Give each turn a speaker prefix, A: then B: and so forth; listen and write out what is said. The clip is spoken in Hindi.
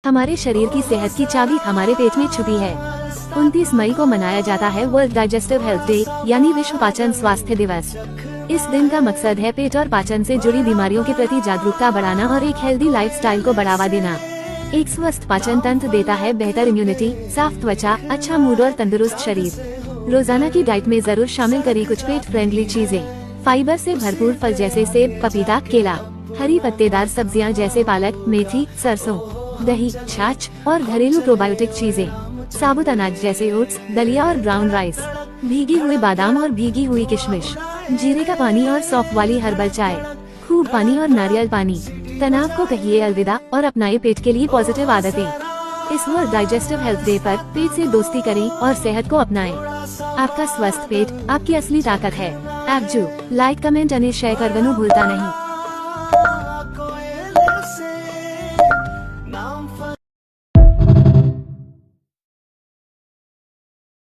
A: हमारे शरीर की सेहत की चाबी हमारे पेट में छुपी है। 29 मई को मनाया जाता है वर्ल्ड डाइजेस्टिव हेल्थ डे यानी विश्व पाचन स्वास्थ्य दिवस। इस दिन का मकसद है पेट और पाचन से जुड़ी बीमारियों के प्रति जागरूकता बढ़ाना और एक हेल्दी लाइफस्टाइल को बढ़ावा देना। एक स्वस्थ पाचन तंत्र देता है बेहतर इम्यूनिटी, साफ त्वचा, अच्छा मूड और तंदुरुस्त शरीर। रोजाना की डाइट में जरूर शामिल करें कुछ पेट फ्रेंडली चीजें। फाइबर से भरपूर फल जैसे सेब, पपीता, केला, हरी पत्तेदार सब्जियां जैसे पालक, मेथी, सरसों, दही, छाछ और घरेलू प्रोबायोटिक चीजें। साबुत अनाज जैसे ओट्स, दलिया और ब्राउन राइस, भीगी हुए बादाम और भीगी हुई किशमिश, जीरे का पानी और सौंफ वाली हर्बल चाय, खूब पानी और नारियल पानी। तनाव को कहिए अलविदा और अपनाए पेट के लिए पॉजिटिव आदतें। इस वर्ल्ड डाइजेस्टिव हेल्थ डे पर पेट से दोस्ती करें और सेहत को अपनाएं। आपका स्वस्थ पेट आपकी असली ताकत है। आप जो लाइक, कमेंट और शेयर करना भूलता नहीं।